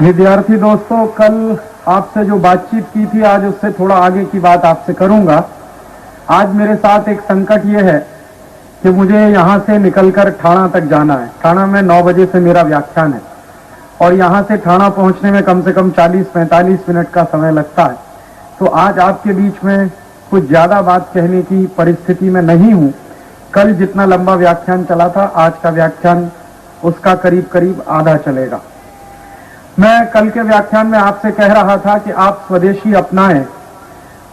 विद्यार्थी दोस्तों, कल आपसे जो बातचीत की थी आज उससे थोड़ा आगे की बात आपसे करूंगा। आज मेरे साथ एक संकट ये है कि मुझे यहाँ से निकलकर ठाणा तक जाना है। ठाणा में 9 बजे से मेरा व्याख्यान है और यहाँ से ठाणा पहुँचने में कम से कम 40-45 मिनट का समय लगता है। तो आज आपके बीच में कुछ ज्यादा बात कहने की परिस्थिति में नहीं हूँ। कल जितना लंबा व्याख्यान चला था, आज का व्याख्यान उसका करीब करीब आधा चलेगा। मैं कल के व्याख्यान में आपसे कह रहा था कि आप स्वदेशी अपनाएं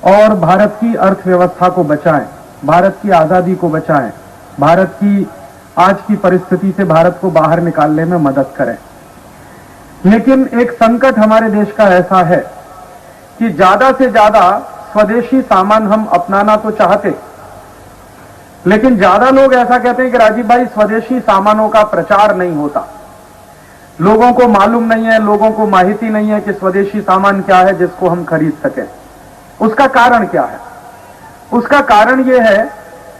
और भारत की अर्थव्यवस्था को बचाएं, भारत की आजादी को बचाएं, भारत की आज की परिस्थिति से भारत को बाहर निकालने में मदद करें। लेकिन एक संकट हमारे देश का ऐसा है कि ज्यादा से ज्यादा स्वदेशी सामान हम अपनाना तो चाहते, लेकिन ज्यादा लोग ऐसा कहते हैं कि राजीव भाई स्वदेशी सामानों का प्रचार नहीं होता, लोगों को मालूम नहीं है, लोगों को माहिती नहीं है कि स्वदेशी सामान क्या है जिसको हम खरीद सकें। उसका कारण क्या है? उसका कारण यह है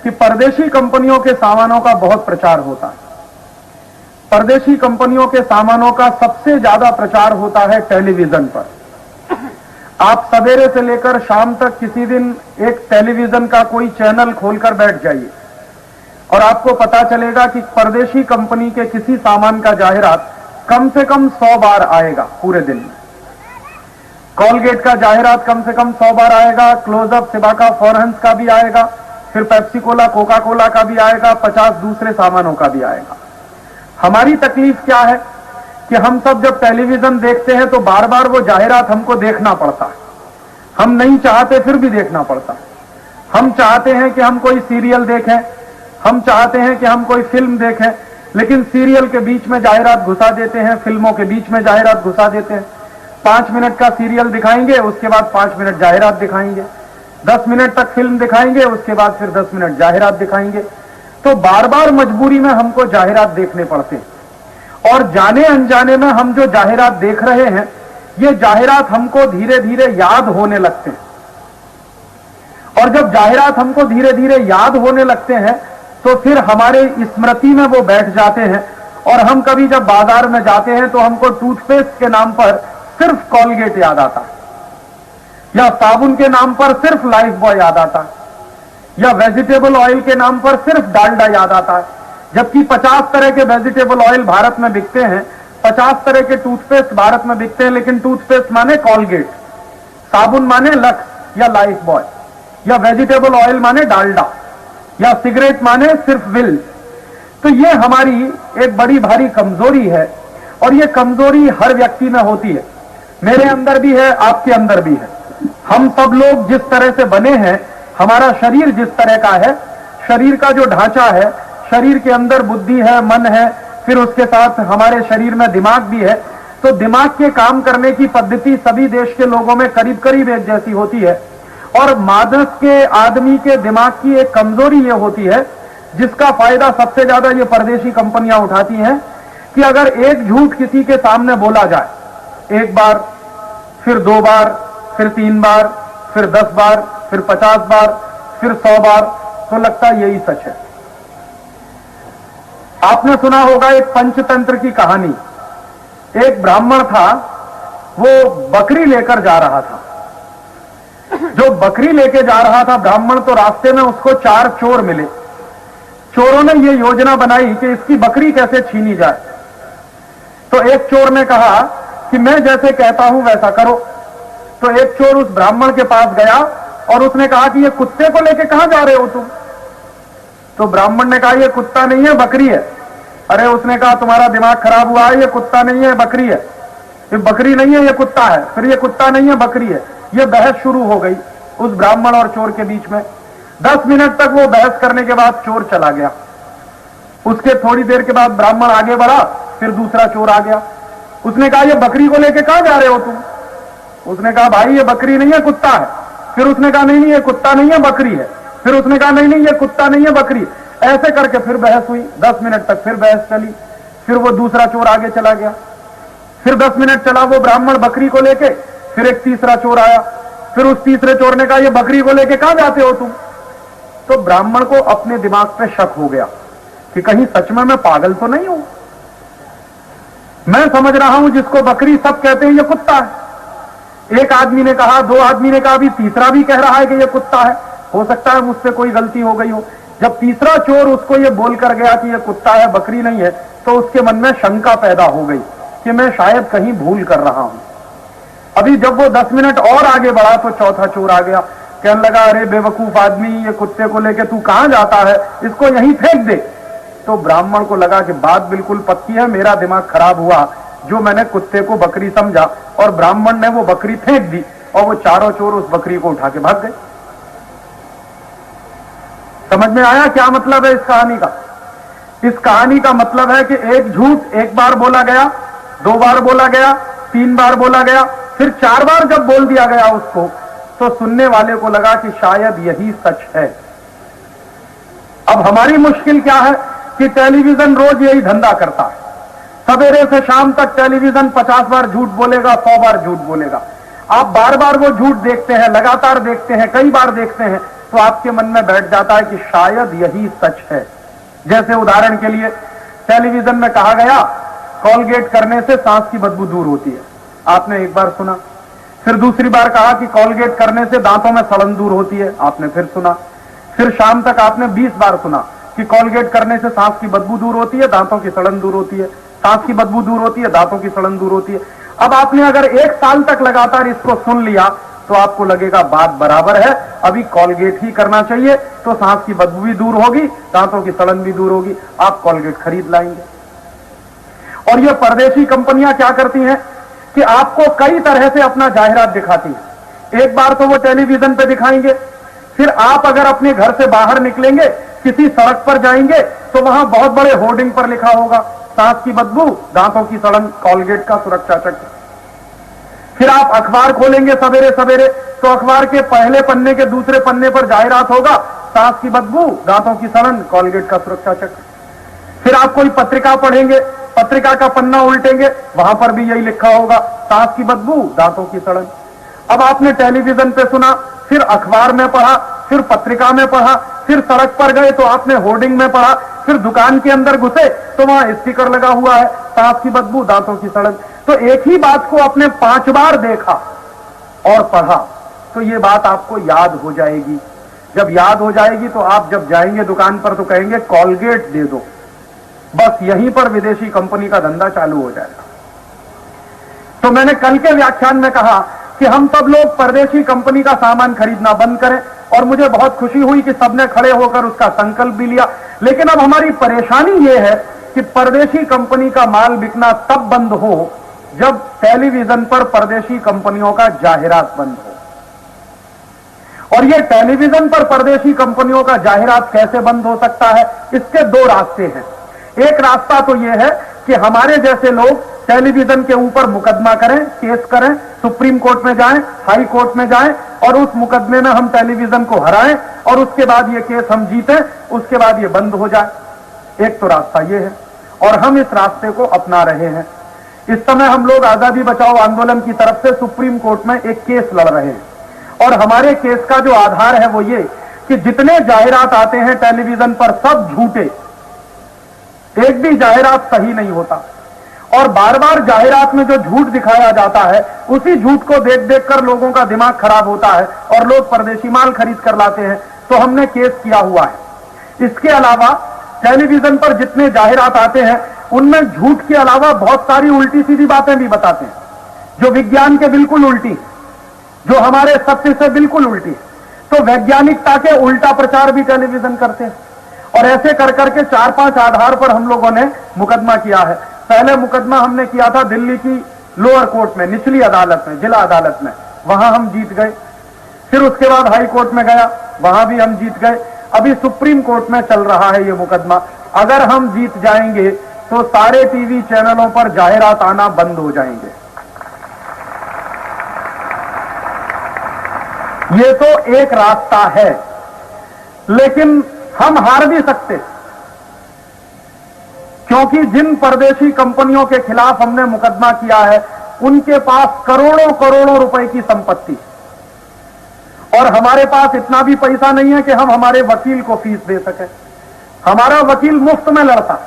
कि परदेशी कंपनियों के सामानों का बहुत प्रचार होता है। परदेशी कंपनियों के सामानों का सबसे ज्यादा प्रचार होता है टेलीविजन पर। आप सवेरे से लेकर शाम तक किसी दिन एक टेलीविजन का कोई चैनल खोलकर बैठ जाइए और आपको पता चलेगा कि परदेशी कंपनी के किसी सामान का जाहिरात कम से कम 100 बार आएगा पूरे दिन में। कॉलगेट का जाहिरात कम से कम 100 बार आएगा, क्लोजअप, सिबाका, फॉरहंस का भी आएगा, फिर पेप्सी कोला, कोका कोला का भी आएगा, 50 दूसरे सामानों का भी आएगा। हमारी तकलीफ क्या है कि हम सब जब टेलीविजन देखते हैं तो बार बार वो जाहिरात हमको देखना पड़ता है। हम नहीं चाहते फिर भी देखना पड़ता है। हम चाहते हैं कि हम कोई सीरियल देखें, हम चाहते हैं कि हम कोई फिल्म देखें, लेकिन सीरियल के बीच में जाहिरात घुसा देते हैं, फिल्मों के बीच में जाहिरात घुसा देते हैं। 5 मिनट का सीरियल दिखाएंगे, उसके बाद 5 मिनट जाहिरात दिखाएंगे, 10 मिनट तक फिल्म दिखाएंगे, उसके बाद फिर 10 मिनट जाहिरात दिखाएंगे। तो बार बार मजबूरी में हमको जाहिरात देखने पड़ते हैं और जाने अनजाने में हम जो जाहिरात देख रहे हैं, ये जाहिरात हमको धीरे धीरे याद होने लगते हैं। और जब जाहिरात हमको धीरे धीरे याद होने लगते हैं तो फिर हमारे स्मृति में वो बैठ जाते हैं और हम कभी जब बाजार में जाते हैं तो हमको टूथपेस्ट के नाम पर सिर्फ कॉलगेट याद आता है, या साबुन के नाम पर सिर्फ लाइफ बॉय याद आता है, या वेजिटेबल ऑयल के नाम पर सिर्फ डालडा याद आता है। जबकि 50 तरह के वेजिटेबल ऑयल भारत में बिकते हैं, 50 तरह के टूथपेस्ट भारत में बिकते हैं, लेकिन टूथपेस्ट माने कॉलगेट, साबुन माने लक्स या लाइफ बॉय, या वेजिटेबल ऑयल माने डालडा, या सिगरेट माने सिर्फ विल्स। तो ये हमारी एक बड़ी भारी कमजोरी है और ये कमजोरी हर व्यक्ति में होती है। मेरे अंदर भी है, आपके अंदर भी है। हम सब लोग जिस तरह से बने हैं, हमारा शरीर जिस तरह का है, शरीर का जो ढांचा है, शरीर के अंदर बुद्धि है, मन है, फिर उसके साथ हमारे शरीर में दिमाग भी है। तो दिमाग के काम करने की पद्धति सभी देश के लोगों में करीब करीब एक जैसी होती है। और मानस के आदमी के दिमाग की एक कमजोरी ये होती है, जिसका फायदा सबसे ज्यादा ये परदेशी कंपनियां उठाती हैं, कि अगर एक झूठ किसी के सामने बोला जाए, एक बार, फिर 2 बार, फिर 3 बार, फिर 10 बार, फिर 50 बार, फिर 100 बार, तो लगता यही सच है। आपने सुना होगा एक पंचतंत्र की कहानी। एक ब्राह्मण था, वो बकरी लेकर जा रहा था। जो बकरी लेके जा रहा था ब्राह्मण, तो रास्ते में उसको 4 चोर मिले। चोरों ने ये योजना बनाई कि इसकी बकरी कैसे छीनी जाए। तो एक चोर ने कहा कि मैं जैसे कहता हूं वैसा करो। तो एक चोर उस ब्राह्मण के पास गया और उसने कहा कि ये कुत्ते को लेके कहां जा रहे हो तुम? तो ब्राह्मण ने कहा ये कुत्ता नहीं है, बकरी है। अरे उसने कहा तुम्हारा दिमाग खराब हुआ है, ये कुत्ता नहीं है, बकरी है। ये बकरी नहीं है, ये कुत्ता है। फिर ये कुत्ता नहीं है, बकरी है। ये बहस शुरू हो गई उस ब्राह्मण और चोर के बीच में। 10 मिनट तक वो बहस करने के बाद चोर चला गया। उसके थोड़ी देर के बाद ब्राह्मण आगे बढ़ा, फिर दूसरा चोर आ गया। उसने कहा ये बकरी को लेके कहां जा रहे हो तुम? उसने कहा भाई ये बकरी नहीं है, कुत्ता है। फिर उसने कहा नहीं नहीं ये कुत्ता नहीं है, बकरी है। फिर उसने कहा नहीं नहीं ये कुत्ता नहीं है, बकरी। ऐसे करके फिर बहस हुई। 10 मिनट तक फिर बहस चली। फिर वो दूसरा चोर आगे चला गया। फिर 10 मिनट चला वो ब्राह्मण बकरी को लेके। फिर एक तीसरा चोर आया। फिर उस तीसरे चोर ने कहा ये बकरी को लेके कहां जाते हो तुम? तो ब्राह्मण को अपने दिमाग पे शक हो गया कि कहीं सच में मैं पागल तो नहीं हूं। मैं समझ रहा हूं जिसको बकरी सब कहते हैं ये कुत्ता है। एक आदमी ने कहा, दो आदमी ने कहा, अभी तीसरा भी कह रहा है कि ये कुत्ता है। हो सकता है मुझसे कोई गलती हो गई हो। जब तीसरा चोर उसको ये बोलकर गया कि ये कुत्ता है बकरी नहीं है, तो उसके मन में शंका पैदा हो गई कि मैं शायद कहीं भूल कर रहा हूं। अभी जब वो 10 मिनट और आगे बढ़ा तो चौथा चोर आ गया, कहने लगा, अरे बेवकूफ आदमी, ये कुत्ते को लेके तू कहां जाता है, इसको यहीं फेंक दे। तो ब्राह्मण को लगा कि बात बिल्कुल पक्की है, मेरा दिमाग खराब हुआ, जो मैंने कुत्ते को बकरी समझा और ब्राह्मण ने वो बकरी फेंक दी और वो चारों चोर उस बकरी को उठा के भाग गए। समझ में आया क्या मतलब है इस कहानी का? इस कहानी का मतलब है कि एक झूठ एक बार बोला गया, 2 बार बोला गया, 3 बार बोला गया, फिर 4 बार जब बोल दिया गया उसको, तो सुनने वाले को लगा कि शायद यही सच है। अब हमारी मुश्किल क्या है कि टेलीविजन रोज यही धंधा करता है। सवेरे से शाम तक टेलीविजन 50 बार झूठ बोलेगा, 100 बार झूठ बोलेगा। आप बार बार वो झूठ देखते हैं, लगातार देखते हैं, कई बार देखते हैं, तो आपके मन में बैठ जाता है कि शायद यही सच है। जैसे उदाहरण के लिए टेलीविजन में कहा गया कॉलगेट करने से सांस की बदबू दूर होती है, आपने एक बार सुना। फिर दूसरी बार कहा कि कॉलगेट करने से दांतों में सड़न दूर होती है, आपने फिर सुना। फिर शाम तक आपने 20 बार सुना कि कॉलगेट करने से सांस की बदबू दूर होती है, दांतों की सड़न दूर होती है, सांस की बदबू दूर होती है, दांतों की सड़न दूर होती है। अब आपने अगर 1 साल तक लगातार इसको सुन लिया तो आपको लगेगा बात बराबर है, अभी कॉलगेट ही करना चाहिए, तो सांस की बदबू भी दूर होगी, दांतों की सड़न भी दूर होगी, आप कॉलगेट खरीद लाएंगे। और ये परदेशी कंपनियां क्या करती हैं कि आपको कई तरह से अपना जाहिरात दिखाती है। एक बार तो वो टेलीविजन पे दिखाएंगे, फिर आप अगर अपने घर से बाहर निकलेंगे, किसी सड़क पर जाएंगे, तो वहां बहुत बड़े होर्डिंग पर लिखा होगा सांस की बदबू, दांतों की सड़न, कॉलगेट का सुरक्षा चक्र। फिर आप अखबार खोलेंगे सवेरे सवेरे, तो अखबार के पहले पन्ने के दूसरे पन्ने पर जाहिरात होगा सांस की बदबू, दांतों की सड़न, कॉलगेट का सुरक्षा चक्र। फिर आप कोई पत्रिका पढ़ेंगे, पत्रिका का पन्ना उल्टेंगे, वहां पर भी यही लिखा होगा सांस की बदबू, दांतों की सड़न। अब आपने टेलीविजन पे सुना, फिर अखबार में पढ़ा, फिर पत्रिका में पढ़ा, फिर सड़क पर गए तो आपने होर्डिंग में पढ़ा, फिर दुकान के अंदर घुसे तो वहां स्टिकर लगा हुआ है सांस की बदबू, दांतों की सड़न। तो एक ही बात को आपने 5 बार देखा और पढ़ा, तो ये बात आपको याद हो जाएगी। जब याद हो जाएगी तो आप जब जाएंगे दुकान पर तो कहेंगे कॉलगेट दे दो। बस यहीं पर विदेशी कंपनी का धंधा चालू हो जाएगा। तो मैंने कल के व्याख्यान में कहा कि हम सब लोग परदेशी कंपनी का सामान खरीदना बंद करें, और मुझे बहुत खुशी हुई कि सबने खड़े होकर उसका संकल्प भी लिया। लेकिन अब हमारी परेशानी यह है कि परदेशी कंपनी का माल बिकना तब बंद हो जब टेलीविजन पर परदेशी कंपनियों का जाहिरात बंद हो। और यह टेलीविजन पर परदेशी कंपनियों का जाहिरात कैसे बंद हो सकता है? इसके 2 रास्ते हैं। एक रास्ता तो यह है कि हमारे जैसे लोग टेलीविजन के ऊपर मुकदमा करें, केस करें, सुप्रीम कोर्ट में जाएं, हाई कोर्ट में जाएं, और उस मुकदमे में हम टेलीविजन को हराएं, और उसके बाद ये केस हम जीतें, उसके बाद ये बंद हो जाए। एक तो रास्ता ये है, और हम इस रास्ते को अपना रहे हैं। इस समय हम लोग आजादी बचाओ आंदोलन की तरफ से सुप्रीम कोर्ट में एक केस लड़ रहे हैं, और हमारे केस का जो आधार है वो ये कि जितने जाहिरात आते हैं टेलीविजन पर सब झूठे, एक भी जाहिरात सही नहीं होता, और बार बार जाहिरात में जो झूठ दिखाया जाता है उसी झूठ को देख देख कर लोगों का दिमाग खराब होता है और लोग परदेशी माल खरीद कर लाते हैं। तो हमने केस किया हुआ है। इसके अलावा टेलीविजन पर जितने जाहिरात आते हैं उनमें झूठ के अलावा बहुत सारी उल्टी सीधी बातें भी बताते हैं, जो विज्ञान के बिल्कुल उल्टी, जो हमारे सत्य से बिल्कुल उल्टी। तो वैज्ञानिकता के उल्टा प्रचार भी टेलीविजन करते हैं, और ऐसे कर करके 4-5 आधार पर हम लोगों ने मुकदमा किया है। पहले मुकदमा हमने किया था दिल्ली की लोअर कोर्ट में, निचली अदालत में, जिला अदालत में, वहां हम जीत गए। फिर उसके बाद हाई कोर्ट में गया, वहां भी हम जीत गए। अभी सुप्रीम कोर्ट में चल रहा है ये मुकदमा। अगर हम जीत जाएंगे तो सारे टीवी चैनलों पर जाहिरात आना बंद हो जाएंगे। ये तो एक रास्ता है, लेकिन हम हार भी सकते, क्योंकि जिन परदेशी कंपनियों के खिलाफ हमने मुकदमा किया है उनके पास करोड़ों करोड़ों रुपए की संपत्ति, और हमारे पास इतना भी पैसा नहीं है कि हम हमारे वकील को फीस दे सकें। हमारा वकील मुफ्त में लड़ता,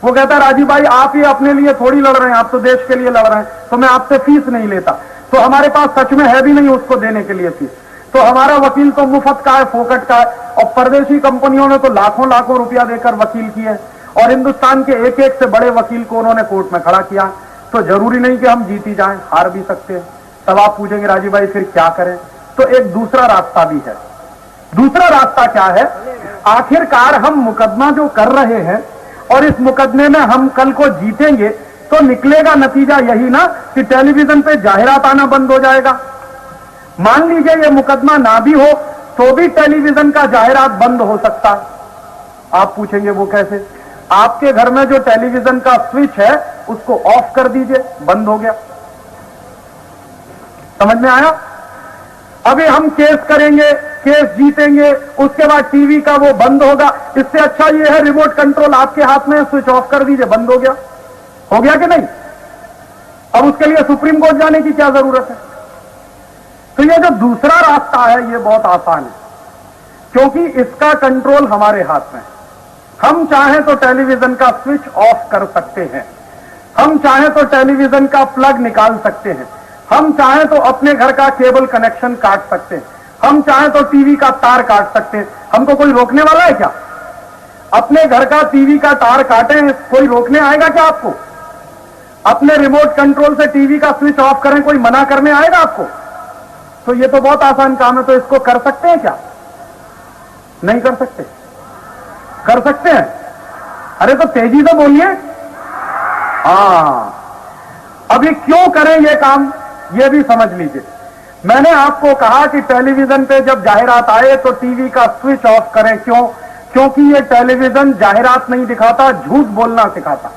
वो कहता है राजीव भाई आप ही अपने लिए थोड़ी लड़ रहे हैं, आप तो देश के लिए लड़ रहे हैं, तो मैं आपसे फीस नहीं लेता। तो हमारे पास सच में है भी नहीं उसको देने के लिए फीस, तो हमारा वकील तो मुफ्त का है, फोकट का है। और परदेशी कंपनियों ने तो लाखों लाखों रुपया देकर वकील किए और हिंदुस्तान के एक एक से बड़े वकील को उन्होंने कोर्ट में खड़ा किया। तो जरूरी नहीं कि हम जीती जाएं, हार भी सकते हैं। तब आप पूछेंगे राजीव भाई फिर क्या करें? तो एक दूसरा रास्ता भी है। दूसरा रास्ता क्या है? आखिरकार हम मुकदमा जो कर रहे हैं और इस मुकदमे में हम कल को जीतेंगे तो निकलेगा नतीजा यही ना कि टेलीविजन पे जाहिरात आना बंद हो जाएगा। मान लीजिए ये मुकदमा ना भी हो तो भी टेलीविजन का जाहिरात बंद हो सकता है। आप पूछेंगे वो कैसे? आपके घर में जो टेलीविजन का स्विच है उसको ऑफ कर दीजिए, बंद हो गया। समझ में आया? अभी हम केस करेंगे, केस जीतेंगे, उसके बाद टीवी का वो बंद होगा। इससे अच्छा ये है रिमोट कंट्रोल आपके हाथ में, स्विच ऑफ कर दीजिए, बंद हो गया। हो गया कि नहीं? अब उसके लिए सुप्रीम कोर्ट जाने की क्या जरूरत है? तो ये जो दूसरा रास्ता है ये बहुत आसान है, क्योंकि इसका कंट्रोल हमारे हाथ में है। हम चाहें तो टेलीविजन का स्विच ऑफ कर सकते हैं, हम चाहें तो टेलीविजन का प्लग निकाल सकते हैं, हम चाहें तो अपने घर का केबल कनेक्शन काट सकते हैं, हम चाहें तो टीवी का तार काट सकते हैं। हमको कोई रोकने वाला है क्या? अपने घर का टीवी का तार काटें, कोई रोकने आएगा क्या आपको? अपने रिमोट कंट्रोल से टीवी का स्विच ऑफ करें, कोई मना करने आएगा आपको? तो ये तो बहुत आसान काम है। तो इसको कर सकते हैं क्या? नहीं कर सकते? कर सकते हैं? अरे तो तेजी से बोलिए। हाँ, अभी क्यों करें ये काम ये भी समझ लीजिए। मैंने आपको कहा कि टेलीविजन पे जब जाहिरात आए तो टीवी का स्विच ऑफ करें। क्यों? क्योंकि ये टेलीविजन जाहिरात नहीं दिखाता, झूठ बोलना सिखाता,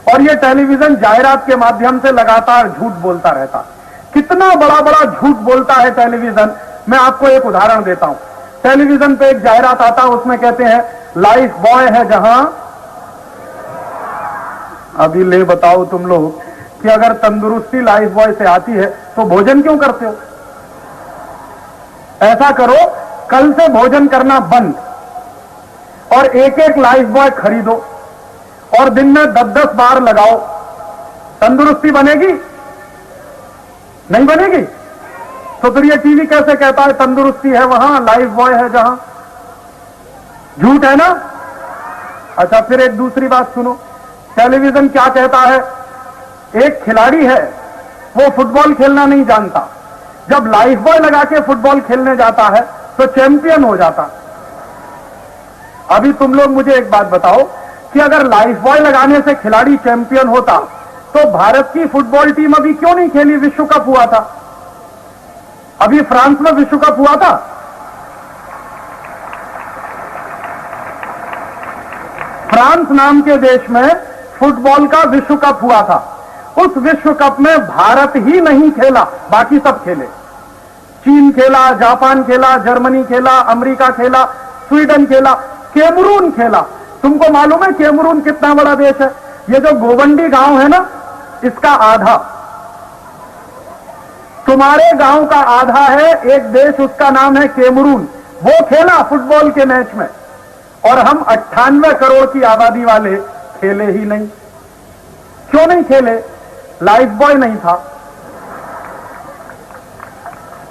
और ये टेलीविजन जाहिरात के माध्यम से लगातार झूठ बोलता रहता। कितना बड़ा बड़ा झूठ बोलता है टेलीविजन, मैं आपको एक उदाहरण देता हूं। टेलीविजन पे एक जाहिरात आता है, उसमें कहते हैं लाइफ बॉय है जहां। अभी ले बताओ तुम लोग कि अगर तंदुरुस्ती लाइफ बॉय से आती है तो भोजन क्यों करते हो? ऐसा करो, कल से भोजन करना बंद और एक एक लाइफ बॉय खरीदो और दिन में 10-10 बार लगाओ। तंदुरुस्ती बनेगी? नहीं बनेगी? तो फिर ये टीवी कैसे कहता है तंदुरुस्ती है वहां, लाइफ बॉय है जहां? झूठ है ना? अच्छा, फिर एक दूसरी बात सुनो। टेलीविजन क्या कहता है? एक खिलाड़ी है, वो फुटबॉल खेलना नहीं जानता, जब लाइफ बॉय लगा के फुटबॉल खेलने जाता है तो चैंपियन हो जाता। अभी तुम लोग मुझे एक बात बताओ कि अगर लाइफ बॉय लगाने से खिलाड़ी चैंपियन होता तो भारत की फुटबॉल टीम अभी क्यों नहीं खेली? विश्व कप हुआ था, अभी फ्रांस में विश्व कप हुआ था। फ्रांस नाम के देश में फुटबॉल का विश्व कप हुआ था। उस विश्व कप में भारत ही नहीं खेला, बाकी सब खेले। चीन खेला, जापान खेला, जर्मनी खेला, अमेरिका खेला, स्वीडन खेला, कैमरून खेला। तुमको मालूम है कैमरून कितना बड़ा देश है? ये जो गोवंडी गांव है ना, इसका आधा, तुम्हारे गांव का आधा है एक देश, उसका नाम है कैमरून। वो खेला फुटबॉल के मैच में, और हम 98 करोड़ की आबादी वाले खेले ही नहीं। क्यों नहीं खेले? लाइफ बॉय नहीं था।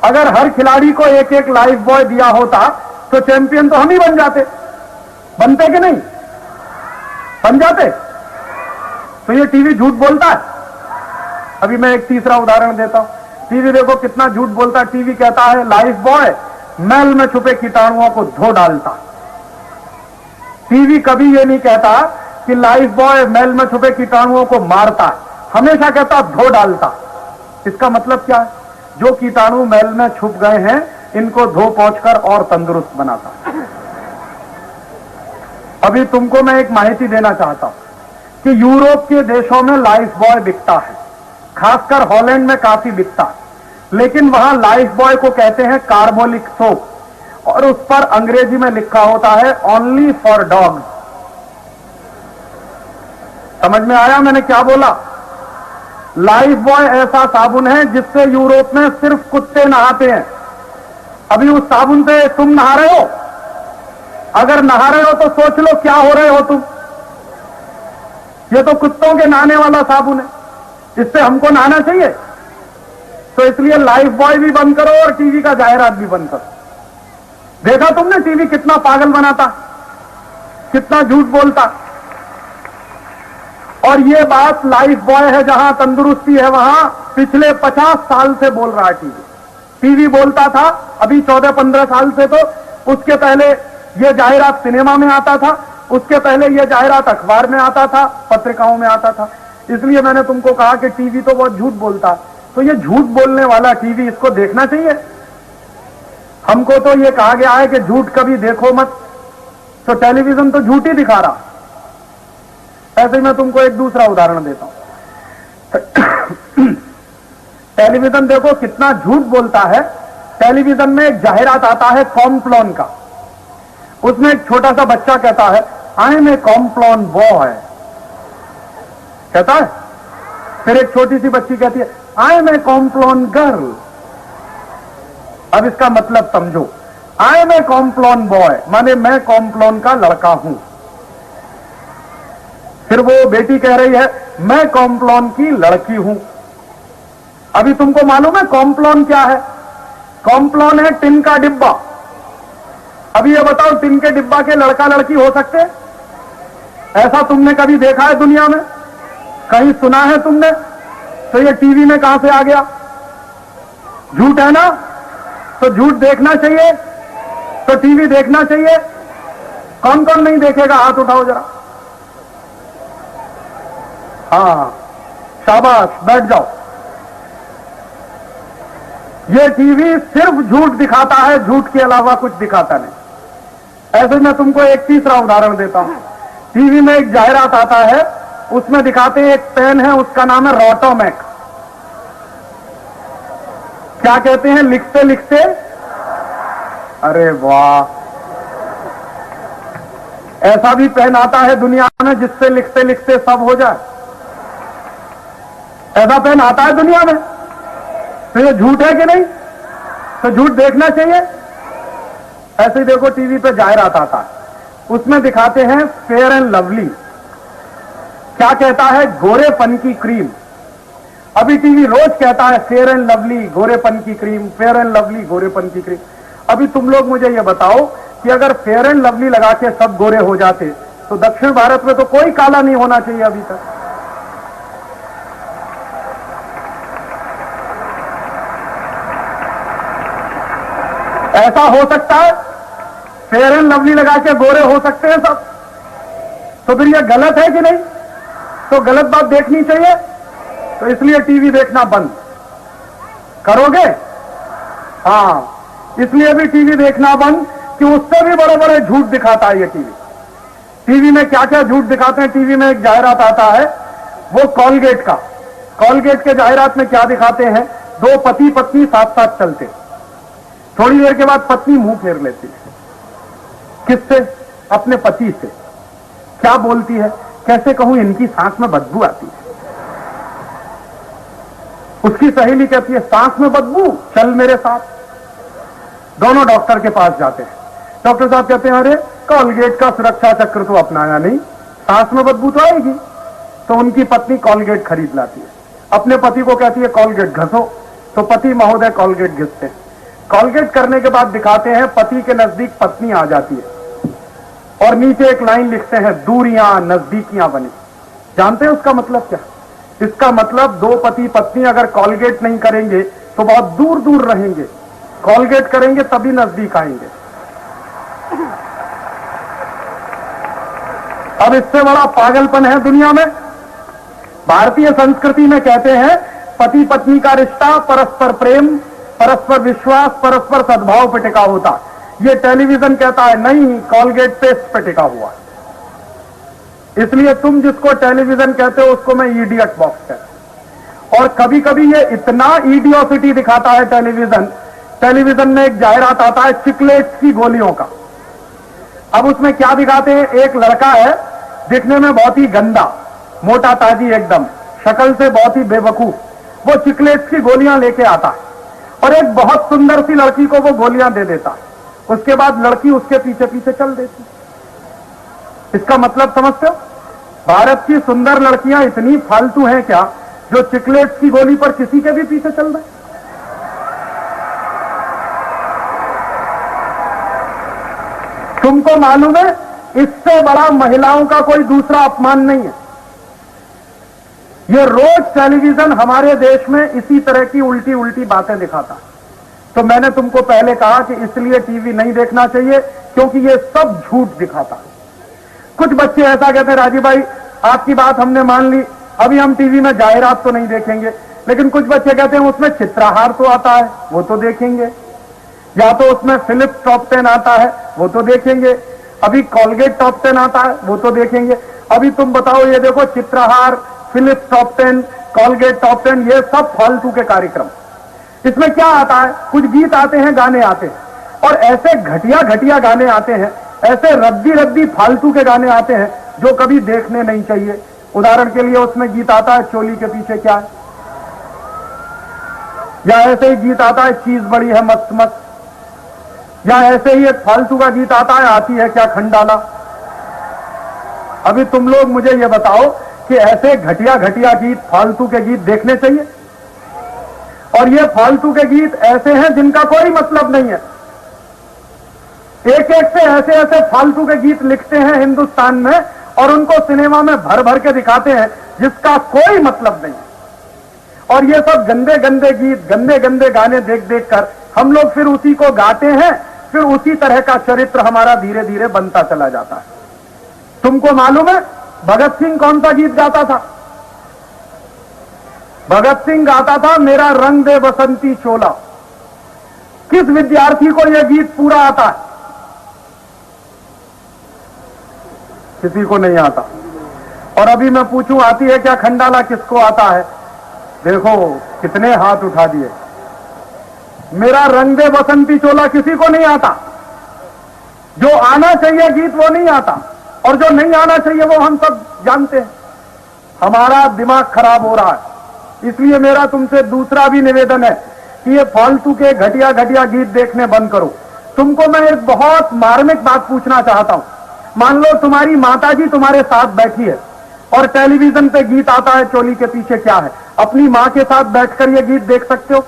अगर हर खिलाड़ी को एक एक लाइफ बॉय दिया होता तो चैंपियन तो हम ही बन जाते। बनते कि नहीं? बन जाते। तो ये टीवी झूठ बोलता है। अभी मैं एक तीसरा उदाहरण देता हूं। टीवी देखो कितना झूठ बोलता है। टीवी कहता है लाइफ बॉय मैल में छुपे कीटाणुओं को धो डालता। टीवी कभी ये नहीं कहता कि लाइफ बॉय मैल में छुपे कीटाणुओं को मारता है, हमेशा कहता धो डालता। इसका मतलब क्या है? जो कीटाणु मैल में छुप गए हैं इनको धो पहुंचकर और तंदुरुस्त बनाता। अभी तुमको मैं एक माहिती देना चाहता हूं कि यूरोप के देशों में लाइफ बॉय बिकता है, खासकर हॉलैंड में काफी बिकता है, लेकिन वहां लाइफ बॉय को कहते हैं कार्बोलिक सोप, और उस पर अंग्रेजी में लिखा होता है ओनली फॉर डॉग। समझ में आया मैंने क्या बोला? लाइफ बॉय ऐसा साबुन है जिससे यूरोप में सिर्फ कुत्ते नहाते हैं। अभी उस साबुन से तुम नहा रहे हो? अगर नहा रहे हो तो सोच लो क्या हो रहे हो तुम। ये तो कुत्तों के नहाने वाला साबुन है, इससे हमको नहाना चाहिए? तो इसलिए लाइफ बॉय भी बंद करो और टीवी का जाहिरात भी बंद करो। देखा तुमने टीवी कितना पागल बनाता, कितना झूठ बोलता। और ये बात लाइफ बॉय है, जहां तंदुरुस्ती है वहां पिछले 50 साल से बोल रहा है टीवी बोलता था। अभी 14-15 साल से, तो उसके पहले ये जाहिरात सिनेमा में आता था, उसके पहले ये जाहिरात अखबार में आता था, पत्रिकाओं में आता था। इसलिए मैंने तुमको कहा कि टीवी तो बहुत झूठ बोलता है। तो ये झूठ बोलने वाला टीवी, इसको देखना चाहिए? हमको तो ये कहा गया है कि झूठ कभी देखो मत, तो टेलीविजन तो झूठ ही दिखा रहा। ऐसे ही मैं तुमको एक दूसरा उदाहरण देता हूं। टेलीविजन देखो कितना झूठ बोलता है। टेलीविजन में एक जाहिरात आता है कॉम्प्लॉन का, उसमें एक छोटा सा बच्चा कहता है I am a Complan boy, कहता है। फिर एक छोटी सी बच्ची कहती है I am a Complan girl. अब इसका मतलब समझो, I am a Complan boy माने मैं कॉम्प्लॉन का लड़का हूं। फिर वो बेटी कह रही है मैं कॉम्प्लॉन की लड़की हूं। अभी तुमको मालूम है कॉम्प्लॉन क्या है? कॉम्प्लॉन है टिन का डिब्बा। अभी ये बताओ, टिन के डिब्बा के लड़का लड़की हो सकते? ऐसा तुमने कभी देखा है दुनिया में? कहीं सुना है तुमने? तो ये टीवी में कहां से आ गया? झूठ है ना? तो झूठ देखना चाहिए, तो टीवी देखना चाहिए। कौन कौन नहीं देखेगा? हाथ उठाओ जरा। हाँ, शाबाश, बैठ जाओ। ये टीवी सिर्फ झूठ दिखाता है, झूठ के अलावा कुछ दिखाता नहीं। ऐसे मैं तुमको एक तीसरा उदाहरण देता हूं। टीवी में एक जाहिरात आता है, उसमें दिखाते हैं एक पेन है, उसका नाम है रोटोमैक। क्या कहते हैं लिखते लिखते? अरे वाह, ऐसा भी पेन आता है दुनिया में जिससे लिखते लिखते सब हो जाए? ऐसा पेन आता है दुनिया में? तो ये झूठ है कि नहीं? तो झूठ देखना चाहिए। ऐसे ही देखो टीवी पे जाहिरात आता है, उसमें दिखाते हैं फेयर एंड लवली। क्या कहता है? गोरेपन की क्रीम। अभी टीवी रोज कहता है फेयर एंड लवली गोरेपन की क्रीम, फेयर एंड लवली गोरेपन की क्रीम। अभी तुम लोग मुझे ये बताओ कि अगर फेयर एंड लवली लगा के सब गोरे हो जाते तो दक्षिण भारत में तो कोई काला नहीं होना चाहिए अभी तक। ऐसा हो सकता है? फेयर एंड लवली लगा के गोरे हो सकते हैं सब? तो फिर यह गलत है कि नहीं? तो गलत बात देखनी चाहिए। तो इसलिए टीवी देखना बंद करोगे? हाँ, इसलिए भी टीवी देखना बंद कि उससे भी बड़े बड़े झूठ दिखाता है ये टीवी। टीवी में क्या क्या झूठ दिखाते हैं? टीवी में एक जाहिरात आता है, वो कॉलगेट का। कॉलगेट के जाहिरात में क्या दिखाते हैं? दो पति पत्नी साथ साथ चलते, थोड़ी देर के बाद पत्नी मुंह फेर लेती है। किससे? अपने पति से। क्या बोलती है? कैसे कहूं, इनकी सांस में बदबू आती है। उसकी सहेली कहती है सांस में बदबू, चल मेरे साथ। दोनों डॉक्टर के पास जाते हैं। डॉक्टर साहब कहते हैं अरे कॉलगेट का सुरक्षा चक्र तो अपनाया नहीं, सांस में बदबू तो आएगी। तो उनकी पत्नी कॉलगेट खरीद लाती है, अपने पति को कहती है कॉलगेट घसो। तो पति महोदय कॉलगेट घिसते हैं। कॉलगेट करने के बाद दिखाते हैं पति के नजदीक पत्नी आ जाती है और नीचे एक लाइन लिखते हैं दूरियां नजदीकियां बनी। जानते हैं उसका मतलब क्या? इसका मतलब दो पति पत्नी अगर कॉलगेट नहीं करेंगे तो बहुत दूर दूर रहेंगे, कॉलगेट करेंगे तभी नजदीक आएंगे। अब इससे बड़ा पागलपन है दुनिया में? भारतीय संस्कृति में कहते हैं पति पत्नी का रिश्ता परस्पर प्रेम, परस्पर विश्वास, परस्पर सद्भाव पर टिका होता। ये टेलीविजन कहता है नहीं, कॉलगेट पेस्ट पे टिका हुआ। इसलिए तुम जिसको टेलीविजन कहते हो उसको मैं इडियट बॉक्स कहता हूं। और कभी कभी ये इतना इडियोसिटी दिखाता है टेलीविजन। टेलीविजन में एक जाहिरात आता है चिकलेट्स की गोलियों का। अब उसमें क्या दिखाते हैं? एक लड़का है, दिखने में बहुत ही गंदा, मोटा ताजी एकदम, शक्ल से बहुत ही बेवकूफ। वो चिकलेट्स की गोलियां लेके आता है और एक बहुत सुंदर सी लड़की को वो गोलियां दे देता। उसके बाद लड़की उसके पीछे पीछे चल देती। इसका मतलब समझते हो? भारत की सुंदर लड़कियां इतनी फालतू हैं क्या जो चिकलेट्स की गोली पर किसी के भी पीछे चल रहे? तुमको मालूम है इससे बड़ा महिलाओं का कोई दूसरा अपमान नहीं है। ये रोज टेलीविजन हमारे देश में इसी तरह की उल्टी उल्टी बातें दिखाता। तो मैंने तुमको पहले कहा कि इसलिए टीवी नहीं देखना चाहिए क्योंकि ये सब झूठ दिखाता। कुछ बच्चे ऐसा कहते हैं, राजीव भाई आपकी बात हमने मान ली, अभी हम टीवी में जाहिरात तो नहीं देखेंगे। लेकिन कुछ बच्चे कहते हैं उसमें चित्रहार तो आता है, वो तो देखेंगे, या तो उसमें फिलिप्स टॉप 10 आता है, वो तो देखेंगे, अभी कॉलगेट टॉप 10 आता है, वो तो देखेंगे। अभी तुम बताओ, ये देखो Chitrahaar, Philips top 10, Colgate top 10, ये सब फालतू के कार्यक्रम। इसमें क्या आता है? कुछ गीत आते हैं, गाने आते हैं, और ऐसे घटिया घटिया गाने आते हैं, ऐसे रद्दी रद्दी फालतू के गाने आते हैं जो कभी देखने नहीं चाहिए। उदाहरण के लिए उसमें गीत आता है चोली के पीछे क्या है, या ऐसे ही गीत आता है चीज बड़ी है मस्त मस्त, या ऐसे ही एक फालतू का गीत आता है आती है क्या खंडाला। अभी तुम लोग मुझे ये बताओ कि ऐसे घटिया घटिया गीत, फालतू के गीत देखने चाहिए? और ये फालतू के गीत ऐसे हैं जिनका कोई मतलब नहीं है। एक एक से ऐसे ऐसे फालतू के गीत लिखते हैं हिंदुस्तान में और उनको सिनेमा में भर भर के दिखाते हैं जिसका कोई मतलब नहीं। और ये सब गंदे गंदे गीत, गंदे गंदे गाने देख देख कर हम लोग फिर उसी को गाते हैं, फिर उसी तरह का चरित्र हमारा धीरे धीरे बनता चला जाता है। तुमको मालूम है भगत सिंह कौन सा गीत गाता था? भगत सिंह गाता था मेरा रंग दे बसंती चोला। किस विद्यार्थी को यह गीत पूरा आता है? किसी को नहीं आता। और अभी मैं पूछूं आती है क्या खंडाला, किसको आता है? देखो कितने हाथ उठा दिए। मेरा रंग दे बसंती चोला किसी को नहीं आता। जो आना चाहिए गीत वो नहीं आता, और जो नहीं आना चाहिए वो हम सब जानते हैं। हमारा दिमाग खराब हो रहा है। इसलिए मेरा तुमसे दूसरा भी निवेदन है कि ये फालतू के घटिया घटिया गीत देखने बंद करो। तुमको मैं एक बहुत मार्मिक बात पूछना चाहता हूं। मान लो तुम्हारी माताजी तुम्हारे साथ बैठी है और टेलीविजन पे गीत आता है चोली के पीछे क्या है, अपनी मां के साथ बैठकर ये गीत देख सकते हो?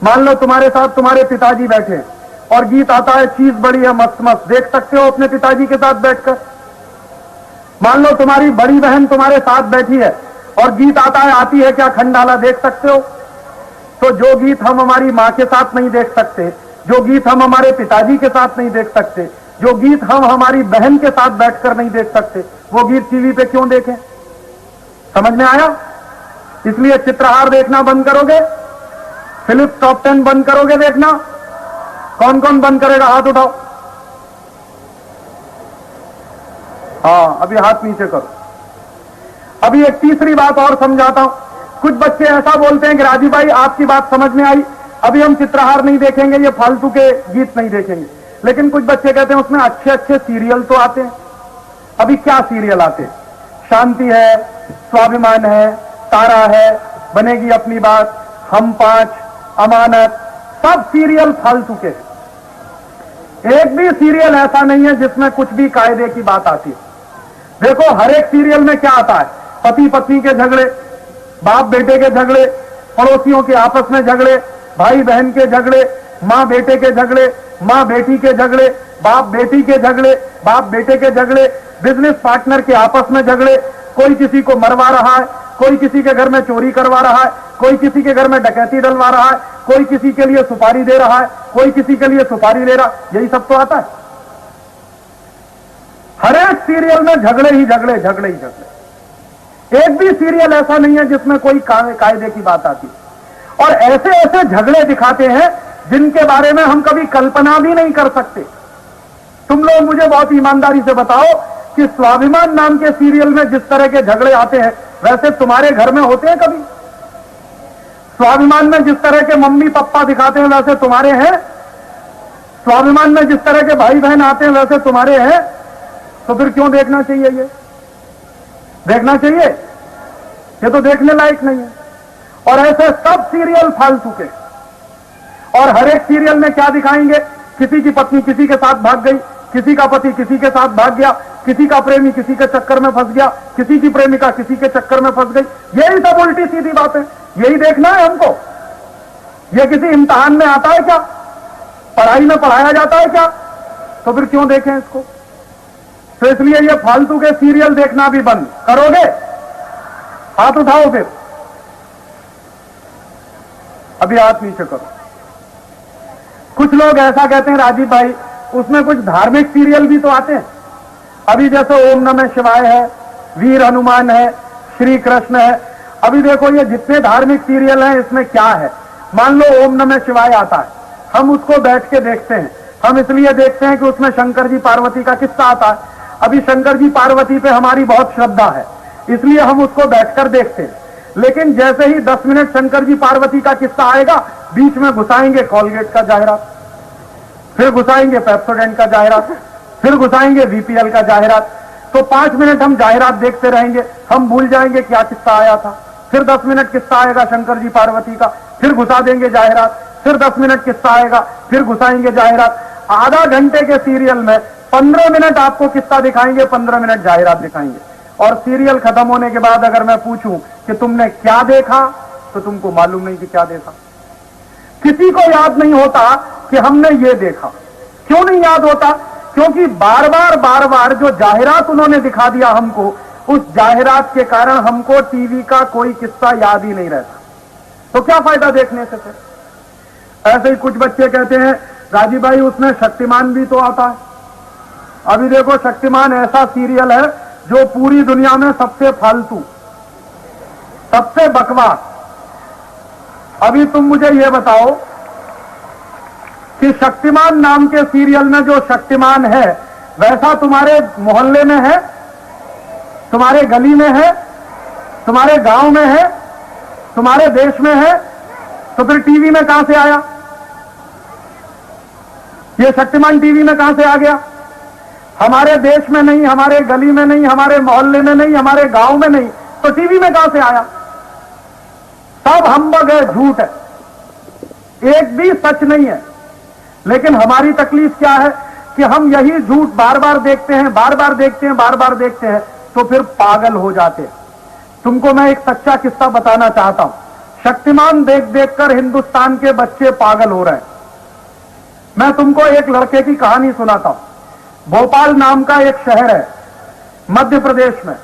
मान लो तुम्हारे साथ तुम्हारे पिताजी बैठे हैं और गीत आता है चीज बड़ी है मस्त मस्त, देख सकते हो अपने पिताजी के साथ बैठकर? मान लो तुम्हारी बड़ी बहन तुम्हारे साथ बैठी है और गीत आता है आती है क्या खंडाला, देख सकते हो? तो जो गीत हम हमारी मां के साथ नहीं देख सकते, जो गीत हम हमारे पिताजी के साथ नहीं देख सकते, जो गीत हम हमारी बहन के साथ बैठकर नहीं देख सकते, वो गीत टीवी पे क्यों देखें? समझ में आया? इसलिए चित्रहार देखना बंद करोगे, फिलिप्स टॉप 10 बंद करोगे देखना? कौन कौन बंद करेगा? हाथ उठाओ। हाँ, अभी हाथ नीचे करो। अभी एक तीसरी बात और समझाता हूं। कुछ बच्चे ऐसा बोलते हैं कि राजीव भाई आपकी बात समझ में आई, अभी हम चित्रहार नहीं देखेंगे, ये फालतू के गीत नहीं देखेंगे। लेकिन कुछ बच्चे कहते हैं उसमें अच्छे अच्छे सीरियल तो आते हैं। अभी क्या सीरियल आते हैं? शांति है, स्वाभिमान है, तारा है, बनेगी अपनी बात, हम 5, अमानत, सब सीरियल फालतू के। एक भी सीरियल ऐसा नहीं है जिसमें कुछ भी कायदे की बात आती है। देखो हर एक सीरियल में क्या आता है? पति पत्नी के झगड़े, बाप बेटे के झगड़े, पड़ोसियों के आपस में झगड़े, भाई बहन के झगड़े, माँ बेटे के झगड़े, माँ बेटी के झगड़े, बाप बेटी के झगड़े, बाप बेटे के झगड़े, बिजनेस पार्टनर के आपस में झगड़े, कोई किसी को मरवा रहा है, कोई किसी के घर में चोरी करवा रहा है, कोई किसी के घर में डकैती डलवा रहा है, कोई किसी के लिए सुपारी दे रहा है, कोई किसी के लिए सुपारी ले रहा, यही सब तो आता है। हर एक सीरियल में झगड़े ही झगड़े, झगड़े ही झगड़े। एक भी सीरियल ऐसा नहीं है जिसमें कोई कायदे की बात आती। और ऐसे ऐसे झगड़े दिखाते हैं जिनके बारे में हम कभी कल्पना भी नहीं कर सकते। तुम लोग मुझे बहुत ईमानदारी से बताओ कि स्वाभिमान नाम के सीरियल में जिस तरह के झगड़े आते हैं वैसे तुम्हारे घर में होते हैं कभी? स्वाभिमान में जिस तरह के मम्मी पापा दिखाते हैं वैसे तुम्हारे हैं? स्वाभिमान में जिस तरह के भाई बहन आते हैं वैसे तुम्हारे हैं? तो फिर क्यों देखना चाहिए? ये देखना चाहिए? ये तो देखने लायक नहीं है। और ऐसे सब सीरियल फालतू के। और हर एक सीरियल में क्या दिखाएंगे? किसी की पत्नी किसी के साथ भाग गई, किसी का पति किसी के साथ भाग गया, किसी का प्रेमी किसी के चक्कर में फंस गया, किसी की प्रेमिका किसी के चक्कर में फंस गई। यही सब उल्टी सीधी बात है, यही देखना है हमको। यह किसी इम्तिहान में आता है क्या? पढ़ाई में पढ़ाया जाता है क्या? तो फिर क्यों देखें इसको? तो इसलिए ये फालतू के सीरियल देखना भी बंद करोगे? हाथ उठाओ फिर, अभी हाथ नीचे करो। कुछ लोग ऐसा कहते हैं राजीव भाई उसमें कुछ धार्मिक सीरियल भी तो आते हैं। अभी जैसे ओम नमः शिवाय है, वीर हनुमान है, श्री कृष्ण है। अभी देखो ये जितने धार्मिक सीरियल हैं इसमें क्या है? मान लो ओम नमः शिवाय आता है, हम उसको बैठ के देखते हैं। हम इसलिए देखते हैं कि उसमें शंकर जी पार्वती का किस्सा आता है। अभी शंकर जी पार्वती पे हमारी बहुत श्रद्धा है, इसलिए हम उसको बैठकर देखते हैं। लेकिन जैसे ही 10 मिनट शंकर जी पार्वती का किस्सा आएगा, बीच में घुसाएंगे कॉलगेट का जाहिरात, फिर घुसाएंगे पेप्सोडेंट का जाहिरात, फिर घुसाएंगे वीपीएल का जाहिरात। तो 5 मिनट हम जाहिरात देखते रहेंगे, हम भूल जाएंगे क्या किस्सा आया था। फिर 10 मिनट किस्सा आएगा शंकर जी पार्वती का, फिर घुसा देंगे जाहिरात। फिर 10 मिनट किस्सा आएगा, फिर घुसाएंगे जाहिरात। आधा घंटे के सीरियल में 15 मिनट आपको किस्सा दिखाएंगे, 15 मिनट जाहिरात दिखाएंगे। और सीरियल खत्म होने के बाद अगर मैं पूछूं कि तुमने क्या देखा, तो तुमको मालूम नहीं कि क्या देखा। किसी को याद नहीं होता कि हमने ये देखा। क्यों नहीं याद होता? क्योंकि बार बार जो जाहिरात उन्होंने दिखा दिया हमको, उस जाहिरात के कारण हमको टीवी का कोई किस्सा याद ही नहीं रहता। तो क्या फायदा देखने से फिर? ऐसे ही कुछ बच्चे कहते हैं राजीव भाई उसमें शक्तिमान भी तो आता है। अभी देखो शक्तिमान ऐसा सीरियल है जो पूरी दुनिया में सबसे फालतू, सबसे बकवास। अभी तुम मुझे यह बताओ कि शक्तिमान नाम के सीरियल में जो शक्तिमान है वैसा तुम्हारे मोहल्ले में है, तुम्हारे गली में है, तुम्हारे गांव में है, तुम्हारे देश में है? तो फिर टीवी में कहां से आया? ये शक्तिमान टीवी में कहां से आ गया? हमारे देश में नहीं, हमारे गली में नहीं, हमारे मोहल्ले में नहीं, हमारे गांव में नहीं, तो टीवी में कहां से आया? सब हम्बग है, झूठ है, एक भी सच नहीं है। लेकिन हमारी तकलीफ क्या है कि हम यही झूठ बार बार देखते हैं, बार बार देखते हैं, बार बार देखते हैं, तो फिर पागल हो जाते हैं। तुमको मैं एक सच्चा किस्सा बताना चाहता हूं। शक्तिमान देख देखकर हिंदुस्तान के बच्चे पागल हो रहे हैं। मैं तुमको एक लड़के की कहानी सुनाता हूं। भोपाल नाम का एक शहर है मध्य प्रदेश में।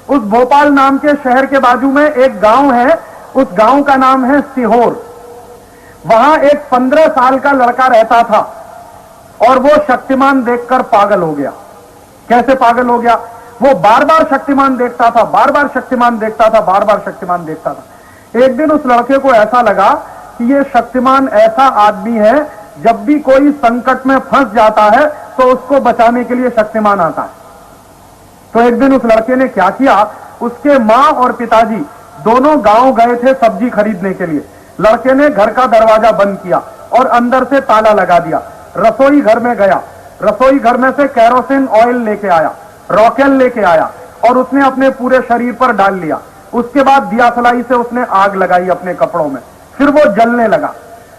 उस भोपाल नाम के शहर के बाजू में एक गांव है, उस गांव का नाम है सीहोर। वहां एक 15 साल का लड़का रहता था और वो शक्तिमान देखकर पागल हो गया। कैसे पागल हो गया? वो बार बार शक्तिमान देखता था, बार बार शक्तिमान देखता था, बार बार शक्तिमान देखता था। एक दिन उस लड़के को ऐसा लगा कि ये शक्तिमान ऐसा आदमी है, जब भी कोई संकट में फंस जाता है तो उसको बचाने के लिए शक्तिमान आता है। तो एक दिन उस लड़के ने क्या किया, उसके मां और पिताजी दोनों गांव गए थे सब्जी खरीदने के लिए। लड़के ने घर का दरवाजा बंद किया और अंदर से ताला लगा दिया। रसोई घर में गया, रसोई घर में से कैरोसिन ऑयल लेके आया, रॉकेल लेके आया और उसने अपने पूरे शरीर पर डाल लिया। उसके बाद दिया सलाई से उसने आग लगाई अपने कपड़ों में, फिर वो जलने लगा।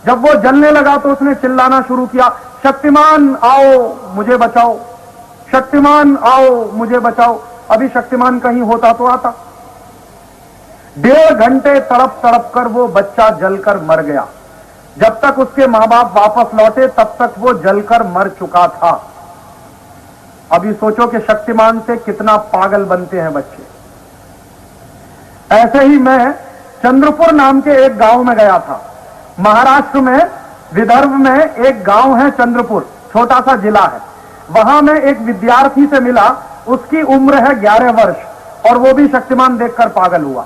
जब वो जलने लगा तो उसने चिल्लाना शुरू किया, शक्तिमान आओ मुझे बचाओ, शक्तिमान आओ मुझे बचाओ। अभी शक्तिमान कहीं होता तो आता। 1.5 घंटे तड़प तड़प कर वो बच्चा जलकर मर गया। जब तक उसके मां बाप वापस लौटे तब तक वो जलकर मर चुका था। अभी सोचो कि शक्तिमान से कितना पागल बनते हैं बच्चे। ऐसे ही मैं चंद्रपुर नाम के एक गांव में गया था। महाराष्ट्र में विदर्भ में एक गांव है चंद्रपुर, छोटा सा जिला है। वहां मैं एक विद्यार्थी से मिला, उसकी उम्र है 11 वर्ष और वो भी शक्तिमान देखकर पागल हुआ।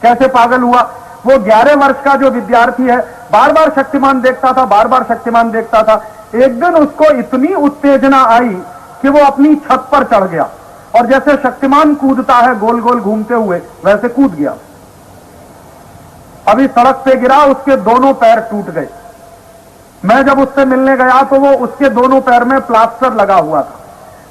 कैसे पागल हुआ? वो 11 वर्ष का जो विद्यार्थी है बार बार शक्तिमान देखता था, बार बार शक्तिमान देखता था। एक दिन उसको इतनी उत्तेजना आई कि वो अपनी छत पर चढ़ गया और जैसे शक्तिमान कूदता है गोल गोल घूमते हुए वैसे कूद गया। अभी सड़क पे गिरा, उसके दोनों पैर टूट गए। मैं जब उससे मिलने गया तो वो उसके दोनों पैर में प्लास्टर लगा हुआ था।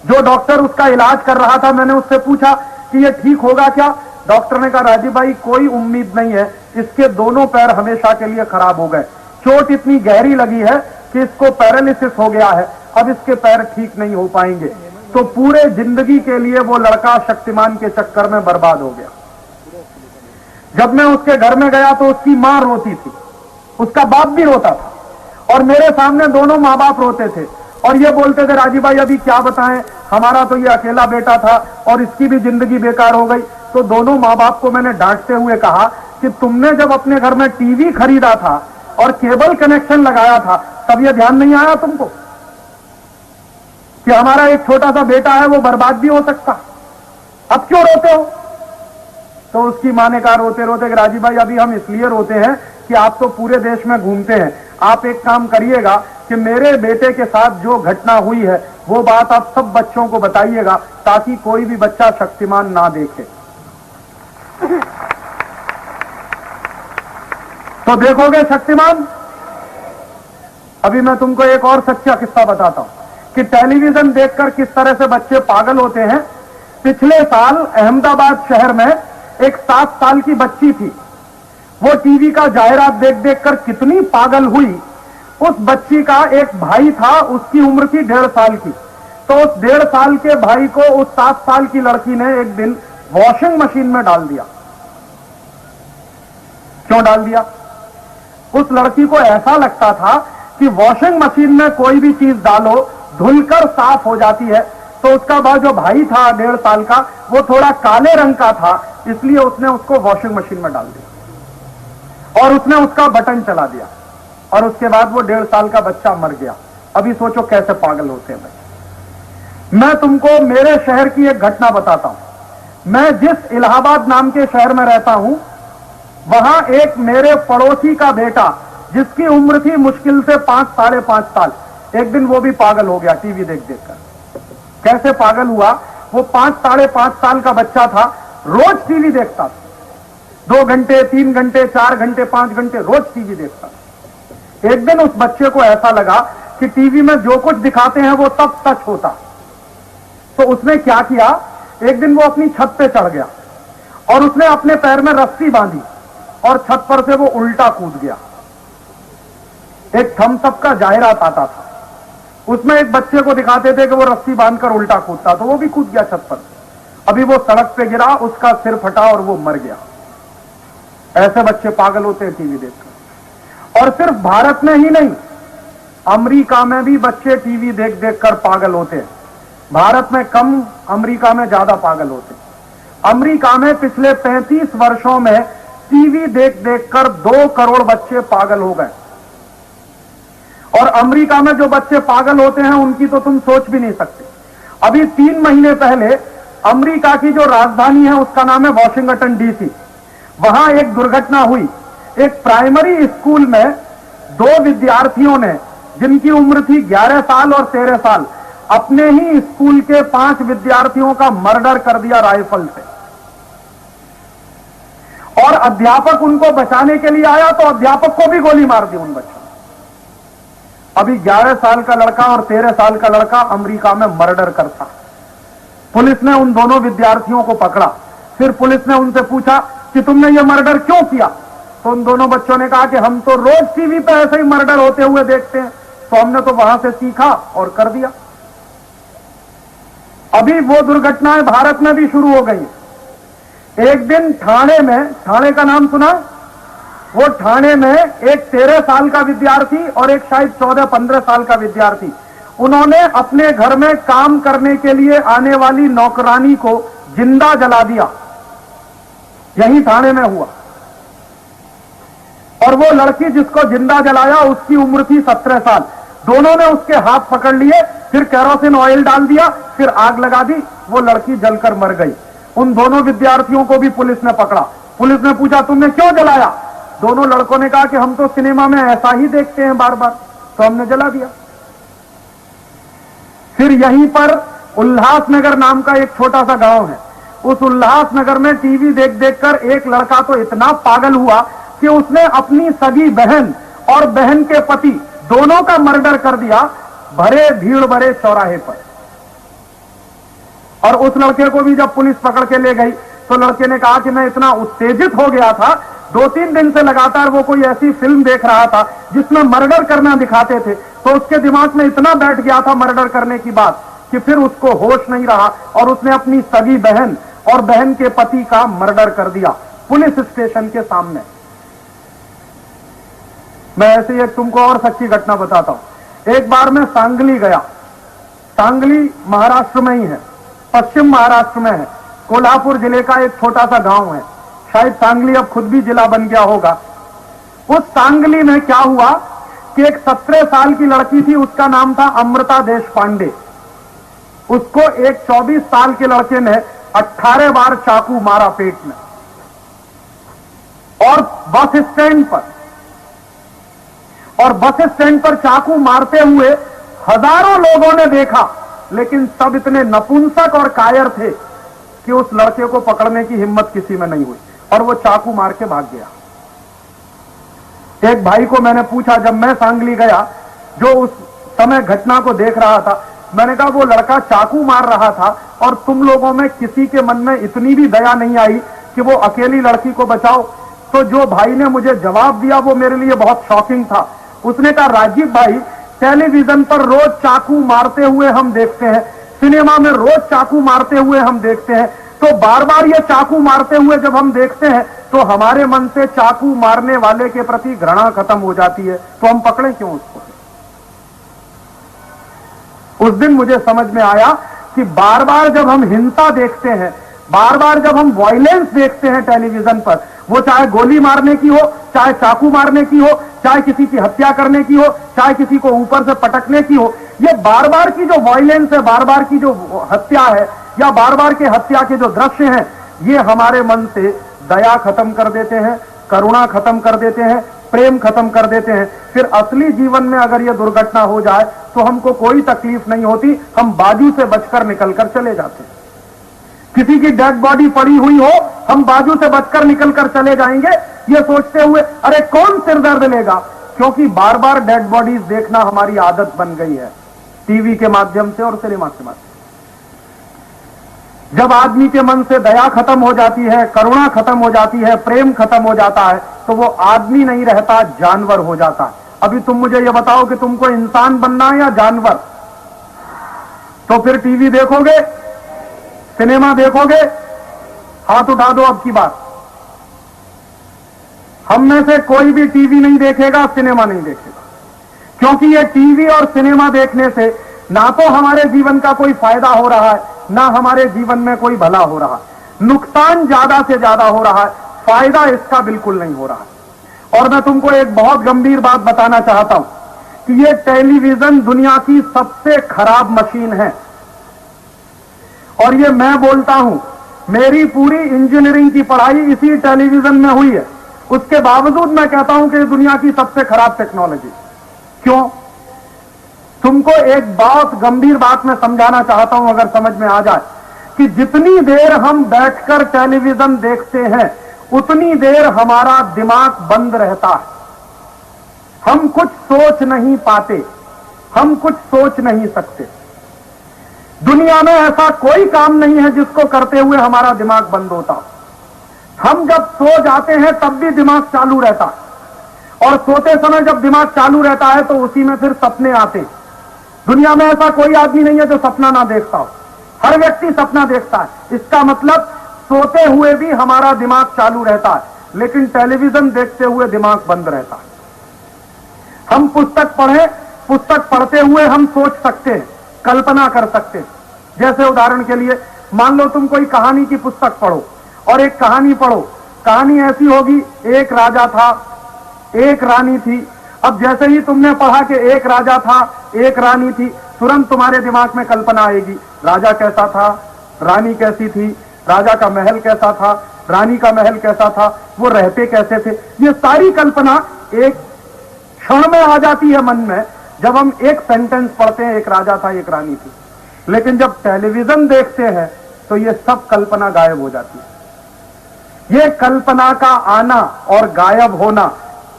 जो डॉक्टर उसका इलाज कर रहा था, मैंने उससे पूछा कि ये ठीक होगा क्या? डॉक्टर ने कहा राजीव भाई कोई उम्मीद नहीं है, इसके दोनों पैर हमेशा के लिए खराब हो गए। चोट इतनी गहरी लगी है कि इसको पैरालिसिस हो गया है, अब इसके पैर ठीक नहीं हो पाएंगे। तो पूरे जिंदगी के लिए वो लड़का शक्तिमान के चक्कर में बर्बाद हो गया। जब मैं उसके घर में गया तो उसकी मां रोती थी, उसका बाप भी रोता था, और मेरे सामने दोनों मां बाप रोते थे और ये बोलते थे, राजीव भाई अभी क्या बताएं, हमारा तो ये अकेला बेटा था और इसकी भी जिंदगी बेकार हो गई। तो दोनों मां बाप को मैंने डांटते हुए कहा कि तुमने जब अपने घर में टीवी खरीदा था और केबल कनेक्शन लगाया था, तब यह ध्यान नहीं आया तुमको कि हमारा एक छोटा सा बेटा है, वो बर्बाद भी हो सकता, अब क्यों रोते हो? तो उसकी मां ने कहा रोते रोते कि राजीव भाई अभी हम इसलिए रोते हैं कि आप तो पूरे देश में घूमते हैं, आप एक काम करिएगा कि मेरे बेटे के साथ जो घटना हुई है वो बात आप सब बच्चों को बताइएगा ताकि कोई भी बच्चा शक्तिमान ना देखे। तो देखोगे शक्तिमान। अभी मैं तुमको एक और सच्चा किस्सा बताता हूं कि टेलीविजन देखकर किस तरह से बच्चे पागल होते हैं। पिछले साल अहमदाबाद शहर में एक 7 साल की बच्ची थी, वो टीवी का जाहिरात देख देखकर कितनी पागल हुई। उस बच्ची का एक भाई था, उसकी उम्र थी 1.5 साल की। तो उस 1.5 साल के भाई को उस 7 साल की लड़की ने एक दिन वॉशिंग मशीन में डाल दिया। क्यों डाल दिया? उस लड़की को ऐसा लगता था कि वॉशिंग मशीन में कोई भी चीज डालो धुलकर साफ हो जाती है। तो उसका जो भाई था 1.5 साल का, वो थोड़ा काले रंग का था, इसलिए उसने उसको वॉशिंग मशीन में डाल दिया और उसने उसका बटन चला दिया और उसके बाद वो 1.5 साल का बच्चा मर गया। अभी सोचो कैसे पागल होते हैं बच्चे। मैं तुमको मेरे शहर की एक घटना बताता हूं। मैं जिस इलाहाबाद नाम के शहर में रहता हूं, वहां एक मेरे पड़ोसी का बेटा जिसकी उम्र थी मुश्किल से 5 साढ़े 5 साल, एक दिन वो भी पागल हो गया टीवी देख देखकर। कैसे पागल हुआ? वो 5 साढ़े 5 साल का बच्चा था, रोज टीवी देखता था, 2 घंटे 3 घंटे 4 घंटे 5 घंटे रोज टीवी देखता था। एक दिन उस बच्चे को ऐसा लगा कि टीवी में जो कुछ दिखाते हैं वो सब सच होता। तो उसने क्या किया, एक दिन वो अपनी छत पे चढ़ गया और उसने अपने पैर में रस्सी बांधी और छत पर से वो उल्टा कूद गया। एक थम्स अप का जाहिरात आता था, उसमें एक बच्चे को दिखाते थे कि वो रस्सी बांधकर उल्टा कूदता, तो वो भी कूद गया छत पर। अभी वो सड़क पे गिरा, उसका सिर फटा और वो मर गया। ऐसे बच्चे पागल होते हैं टीवी देखकर। और सिर्फ भारत में ही नहीं, अमेरिका में भी बच्चे टीवी देख देखकर पागल होते हैं। भारत में कम, अमेरिका में ज्यादा पागल होते हैं। अमेरिका में पिछले 35 वर्षों में टीवी देख देखकर 2 करोड़ बच्चे पागल हो गए। और अमेरिका में जो बच्चे पागल होते हैं उनकी तो तुम सोच भी नहीं सकते। अभी 3 महीने पहले अमेरिका की जो राजधानी है उसका नाम है वॉशिंगटन डीसी, वहां एक दुर्घटना हुई। एक प्राइमरी स्कूल में 2 विद्यार्थियों ने, जिनकी उम्र थी 11 साल और 13 साल, अपने ही स्कूल के 5 विद्यार्थियों का मर्डर कर दिया राइफल से। और अध्यापक उनको बचाने के लिए आया तो अध्यापक को भी गोली मार दी उन बच्चों। अभी 11 साल का लड़का और 13 साल का लड़का अमेरिका में मर्डर करता। पुलिस ने उन दोनों विद्यार्थियों को पकड़ा। फिर पुलिस ने उनसे पूछा कि तुमने ये मर्डर क्यों किया? तो उन दोनों बच्चों ने कहा कि हम तो रोज टीवी पे ऐसे ही मर्डर होते हुए देखते हैं, तो हमने तो वहां से सीखा और कर दिया। अभी वो दुर्घटनाएं भारत में भी शुरू हो गई। एक दिन ठाणे में, ठाणे का नाम सुना? वो ठाणे में एक 13 साल का विद्यार्थी और एक शायद 14-15 साल का विद्यार्थी, उन्होंने अपने घर में काम करने के लिए आने वाली नौकरानी को जिंदा जला दिया। यही ठाणे में हुआ। और वो लड़की जिसको जिंदा जलाया उसकी उम्र थी 17 साल। दोनों ने उसके हाथ पकड़ लिए, फिर केरोसिन ऑयल डाल दिया, फिर आग लगा दी, वो लड़की जलकर मर गई। उन दोनों विद्यार्थियों को भी पुलिस ने पकड़ा। पुलिस ने पूछा तुमने क्यों जलाया? दोनों लड़कों ने कहा कि हम तो सिनेमा में ऐसा ही देखते हैं बार बार, तो हमने जला दिया। फिर यहीं पर उल्लासनगर नाम का एक छोटा सा गांव है। उस उल्लासनगर में टीवी देख देखकर एक लड़का तो इतना पागल हुआ कि उसने अपनी सगी बहन और बहन के पति दोनों का मर्डर कर दिया भरे भीड़ भरे चौराहे पर। और उस लड़के को भी जब पुलिस पकड़ के ले गई तो लड़के ने कहा कि मैं इतना उत्तेजित हो गया था, 2-3 दिन से लगातार वो कोई ऐसी फिल्म देख रहा था जिसमें मर्डर करना दिखाते थे, तो उसके दिमाग में इतना बैठ गया था मर्डर करने की बात कि फिर उसको होश नहीं रहा और उसने अपनी सगी बहन और बहन के पति का मर्डर कर दिया पुलिस स्टेशन के सामने। मैं ऐसे ही एक तुमको और सच्ची घटना बताता हूं। एक बार मैं सांगली गया। सांगली महाराष्ट्र में ही है, पश्चिम महाराष्ट्र में है, कोल्हापुर जिले का एक छोटा सा गांव है। शायद सांगली अब खुद भी जिला बन गया होगा। उस सांगली में क्या हुआ कि एक 17 साल की लड़की थी, उसका नाम था अमृता देशपांडे। उसको एक 24 साल के लड़के ने 18 बार चाकू मारा पेट में, और बस स्टैंड पर चाकू मारते हुए हजारों लोगों ने देखा, लेकिन सब इतने नपुंसक और कायर थे कि उस लड़के को पकड़ने की हिम्मत किसी में नहीं हुई और वो चाकू मार के भाग गया। एक भाई को मैंने पूछा, जब मैं सांगली गया, जो उस समय घटना को देख रहा था, मैंने कहा वो लड़का चाकू मार रहा था और तुम लोगों में किसी के मन में इतनी भी दया नहीं आई कि वो अकेली लड़की को बचाओ। तो जो भाई ने मुझे जवाब दिया वो मेरे लिए बहुत शॉकिंग था। उसने कहा, राजीव भाई, टेलीविजन पर रोज चाकू मारते हुए हम देखते हैं, सिनेमा में रोज चाकू मारते हुए हम देखते हैं, तो बार बार ये चाकू मारते हुए जब हम देखते हैं तो हमारे मन से चाकू मारने वाले के प्रति घृणा खत्म हो जाती है, तो हम पकड़ें क्यों उसको। उस दिन मुझे समझ में आया कि बार बार जब हम हिंसा देखते हैं, बार बार जब हम वायलेंस देखते हैं टेलीविजन पर, वो चाहे गोली मारने की हो, चाहे चाकू मारने की हो, चाहे किसी की हत्या करने की हो, चाहे किसी को ऊपर से पटकने की हो, ये बार बार की जो वायलेंस है, बार बार की जो हत्या है, या बार बार के हत्या के जो दृश्य हैं, ये हमारे मन से दया खत्म कर देते हैं, करुणा खत्म कर देते हैं, प्रेम खत्म कर देते हैं। फिर असली जीवन में अगर ये दुर्घटना हो जाए तो हमको कोई तकलीफ नहीं होती, हम बाजू से बचकर निकलकर चले जाते हैं। किसी की डेड बॉडी पड़ी हुई हो, हम बाजू से बचकर निकलकर चले जाएंगे, ये सोचते हुए अरे कौन सिर दर्द लेगा, क्योंकि बार बार डेड बॉडीज देखना हमारी आदत बन गई है, टीवी के माध्यम से और सिनेमा के माध्यम से। जब आदमी के मन से दया खत्म हो जाती है, करुणा खत्म हो जाती है, प्रेम खत्म हो जाता है, तो वो आदमी नहीं रहता, जानवर हो जाता है। अभी तुम मुझे ये बताओ कि तुमको इंसान बनना है या जानवर? तो फिर टीवी देखोगे, सिनेमा देखोगे? हाथ उठा दो अब की बात। हम में से कोई भी टीवी नहीं देखेगा, सिनेमा नहीं देखेगा, क्योंकि ये टीवी और सिनेमा देखने से ना तो हमारे जीवन का कोई फायदा हो रहा है, ना हमारे जीवन में कोई भला हो रहा है। नुकसान ज्यादा से ज्यादा हो रहा है, फायदा इसका बिल्कुल नहीं हो रहा है। और मैं तुमको एक बहुत गंभीर बात बताना चाहता हूं कि ये टेलीविजन दुनिया की सबसे खराब मशीन है। और ये मैं बोलता हूं, मेरी पूरी इंजीनियरिंग की पढ़ाई इसी टेलीविजन में हुई है, उसके बावजूद मैं कहता हूं कि दुनिया की सबसे खराब टेक्नोलॉजी। क्यों? तुमको एक बहुत गंभीर बात मैं समझाना चाहता हूं, अगर समझ में आ जाए, कि जितनी देर हम बैठकर टेलीविजन देखते हैं उतनी देर हमारा दिमाग बंद रहता है। हम कुछ सोच नहीं पाते, हम कुछ सोच नहीं सकते। दुनिया में ऐसा कोई काम नहीं है जिसको करते हुए हमारा दिमाग बंद होता। हम जब सो जाते हैं तब भी दिमाग चालू रहता है, और सोते समय जब दिमाग चालू रहता है तो उसी में फिर सपने आते हैं। दुनिया में ऐसा कोई आदमी नहीं है जो सपना ना देखता हो, हर व्यक्ति सपना देखता है। इसका मतलब सोते हुए भी हमारा दिमाग चालू रहता है, लेकिन टेलीविजन देखते हुए दिमाग बंद रहता है। हम पुस्तक पढ़ें, पुस्तक पढ़ते हुए हम सोच सकते हैं, कल्पना कर सकते हैं। जैसे उदाहरण के लिए, मान लो तुम कोई कहानी की पुस्तक पढ़ो और एक कहानी पढ़ो, कहानी ऐसी होगी, एक राजा था, एक रानी थी। अब जैसे ही तुमने पढ़ा कि एक राजा था, एक रानी थी, तुरंत तुम्हारे दिमाग में कल्पना आएगी, राजा कैसा था, रानी कैसी थी, राजा का महल कैसा था, रानी का महल कैसा था, वो रहते कैसे थे। ये सारी कल्पना एक क्षण में आ जाती है मन में, जब हम एक सेंटेंस पढ़ते हैं, एक राजा था, एक रानी थी। लेकिन जब टेलीविजन देखते हैं तो ये सब कल्पना गायब हो जाती है। ये कल्पना का आना और गायब होना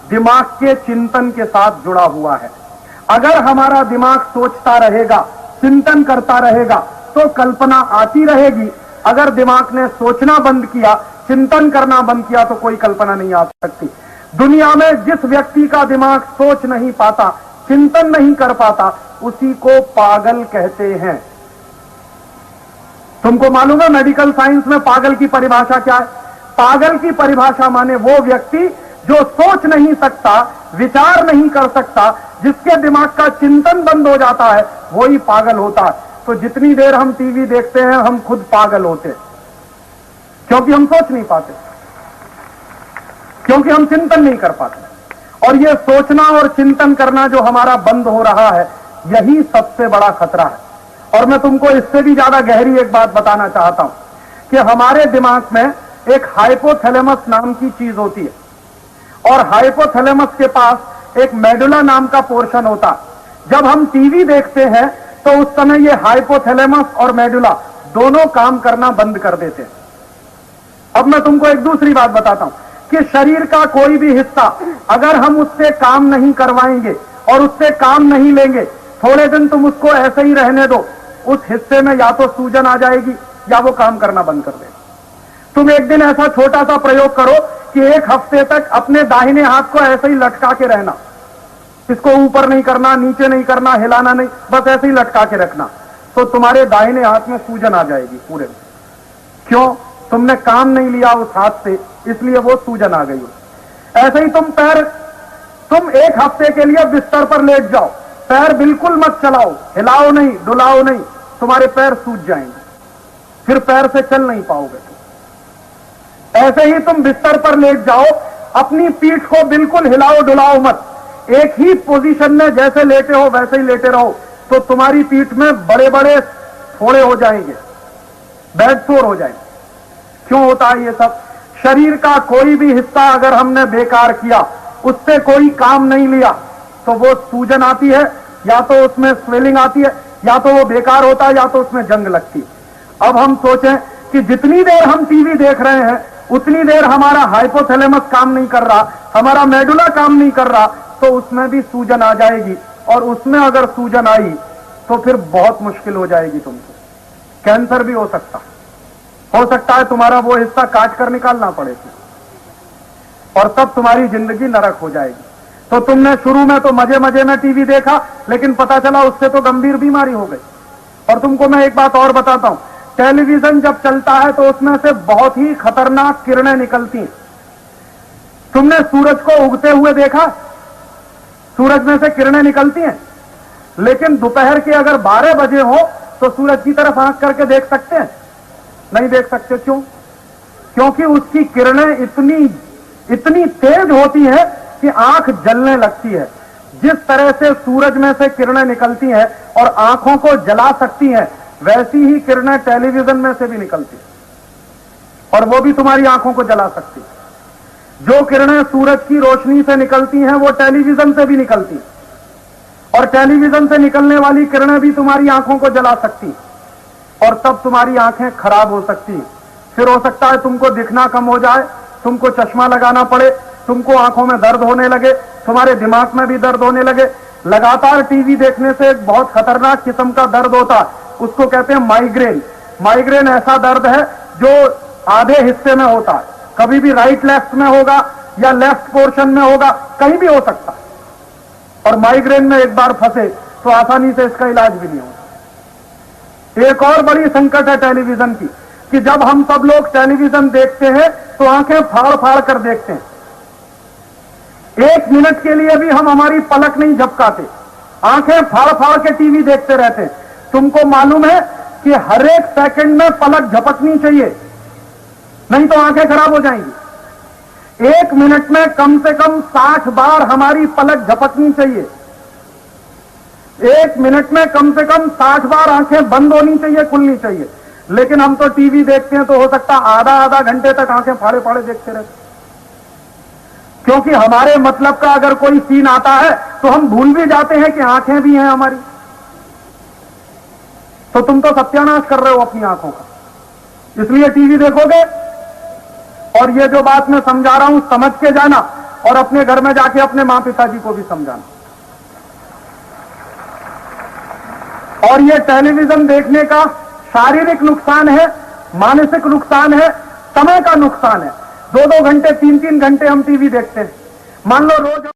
दिमाग के चिंतन के साथ जुड़ा हुआ है। अगर हमारा दिमाग सोचता रहेगा, चिंतन करता रहेगा, तो कल्पना आती रहेगी। अगर दिमाग ने सोचना बंद किया, चिंतन करना बंद किया, तो कोई कल्पना नहीं आ सकती। दुनिया में जिस व्यक्ति का दिमाग सोच नहीं पाता, चिंतन नहीं कर पाता, उसी को पागल कहते हैं। तुमको मालूम है मेडिकल साइंस में पागल की परिभाषा क्या है? पागल की परिभाषा माने वो व्यक्ति जो सोच नहीं सकता, विचार नहीं कर सकता, जिसके दिमाग का चिंतन बंद हो जाता है, वही पागल होता है। तो जितनी देर हम टीवी देखते हैं हम खुद पागल होते हैं, क्योंकि हम सोच नहीं पाते, क्योंकि हम चिंतन नहीं कर पाते। और ये सोचना और चिंतन करना जो हमारा बंद हो रहा है, यही सबसे बड़ा खतरा है। और मैं तुमको इससे भी ज्यादा गहरी एक बात बताना चाहता हूं कि हमारे दिमाग में एक हाइपोथैलेमस नाम की चीज होती है, और हाइपोथैलेमस के पास एक मेडुला नाम का पोर्शन होता है। जब हम टीवी देखते हैं तो उस समय ये हाइपोथैलेमस और मेडुला दोनों काम करना बंद कर देते हैं। अब मैं तुमको एक दूसरी बात बताता हूं कि शरीर का कोई भी हिस्सा अगर हम उससे काम नहीं करवाएंगे और उससे काम नहीं लेंगे, थोड़े दिन तुम उसको ऐसे ही रहने दो, उस हिस्से में या तो सूजन आ जाएगी या वो काम करना बंद कर देगा। तुम एक दिन ऐसा छोटा सा प्रयोग करो कि एक हफ्ते तक अपने दाहिने हाथ को ऐसे ही लटका के रहना, इसको ऊपर नहीं करना, नीचे नहीं करना, हिलाना नहीं, बस ऐसे ही लटका के रखना, तो तुम्हारे दाहिने हाथ में सूजन आ जाएगी पूरे में। क्यों? तुमने काम नहीं लिया उस हाथ से, इसलिए वो सूजन आ गई हो। ऐसे ही तुम एक हफ्ते के लिए बिस्तर पर लेट जाओ, पैर बिल्कुल मत चलाओ, हिलाओ नहीं, डुलाओ नहीं, तुम्हारे पैर सूज जाएंगे, फिर पैर से चल नहीं पाओगे। ऐसे ही तुम बिस्तर पर लेट जाओ, अपनी पीठ को बिल्कुल हिलाओ डुलाओ मत, एक ही पोजीशन में जैसे लेटे हो वैसे ही लेटे रहो, तो तुम्हारी पीठ में बड़े बड़े फोड़े हो जाएंगे, बेड सोर हो जाएंगे। क्यों होता है ये सब? शरीर का कोई भी हिस्सा अगर हमने बेकार किया, उससे कोई काम नहीं लिया, तो वो सूजन आती है, या तो उसमें स्वेलिंग आती है, या तो वो बेकार होता है, या तो उसमें जंग लगती है। अब हम सोचें कि जितनी देर हम टीवी देख रहे हैं उतनी देर हमारा हाइपोथैलेमस काम नहीं कर रहा, हमारा मेडुला काम नहीं कर रहा, तो उसमें भी सूजन आ जाएगी, और उसमें अगर सूजन आई तो फिर बहुत मुश्किल हो जाएगी तुमको, कैंसर भी हो सकता है तुम्हारा वो हिस्सा काट कर निकालना पड़ेगा, और तब तुम्हारी जिंदगी नरक हो जाएगी। तो तुमने शुरू में तो मजे मजे में टीवी देखा, लेकिन पता चला उससे तो गंभीर बीमारी हो गई। और तुमको मैं एक बात और बताता हूं, टेलीविजन जब चलता है तो उसमें से बहुत ही खतरनाक किरणें निकलती हैं। तुमने सूरज को उगते हुए देखा? सूरज में से किरणें निकलती हैं, लेकिन दोपहर के अगर 12 बजे हो तो सूरज की तरफ आंख करके देख सकते हैं? नहीं देख सकते। क्यों? क्योंकि उसकी किरणें इतनी तेज होती है कि आंख जलने लगती है। जिस तरह से सूरज में से किरणें निकलती हैं और आंखों को जला सकती हैं, वैसी ही किरणें टेलीविजन में से भी निकलती हैं, और वो भी तुम्हारी आंखों को जला सकती है। जो किरणें सूरज की रोशनी से निकलती हैं वो टेलीविजन से भी निकलती हैं, और टेलीविजन से निकलने वाली किरणें भी तुम्हारी आंखों को जला सकती हैं, और तब तुम्हारी आंखें खराब हो सकती हैं। फिर हो सकता है तुमको दिखना कम हो जाए, तुमको चश्मा लगाना पड़े, तुमको आंखों में दर्द होने लगे, तुम्हारे दिमाग में भी दर्द होने लगे। लगातार टीवी देखने से एक बहुत खतरनाक किस्म का दर्द होता है, उसको कहते हैं माइग्रेन। माइग्रेन ऐसा दर्द है जो आधे हिस्से में होता है, कभी भी राइट लेफ्ट में होगा या लेफ्ट पोर्शन में होगा, कहीं भी हो सकता है। और माइग्रेन में एक बार फंसे तो आसानी से इसका इलाज भी नहीं होता। एक और बड़ी संकट है टेलीविजन की, कि जब हम सब लोग टेलीविजन देखते हैं तो आंखें फाड़ फाड़ कर देखते हैं। 1 मिनट के लिए भी हम हमारी पलक नहीं झपकाते, आंखें फाड़ फाड़ के टीवी देखते रहते हैं। तुमको मालूम है कि हर एक सेकंड में पलक झपकनी चाहिए, नहीं तो आंखें खराब हो जाएंगी। 1 मिनट में कम से कम 60 बार हमारी पलक झपकनी चाहिए। 1 मिनट में कम से कम 60 बार आंखें बंद होनी चाहिए, खुलनी चाहिए। लेकिन हम तो टीवी देखते हैं तो हो सकता है आधा घंटे तक आंखें फाड़े फाड़े देखते रहते, क्योंकि हमारे मतलब का अगर कोई सीन आता है तो हम भूल भी जाते हैं कि आंखें भी हैं हमारी। तो तुम तो सत्यानाश कर रहे हो अपनी आंखों का, इसलिए टीवी देखोगे। और ये जो बात मैं समझा रहा हूं समझ के जाना, और अपने घर में जाके अपने मां पिताजी को भी समझाना। और ये टेलीविजन देखने का शारीरिक नुकसान है, मानसिक नुकसान है, समय का नुकसान है। 2-2 घंटे 3-3 घंटे हम टीवी देखते हैं। मान लो रोज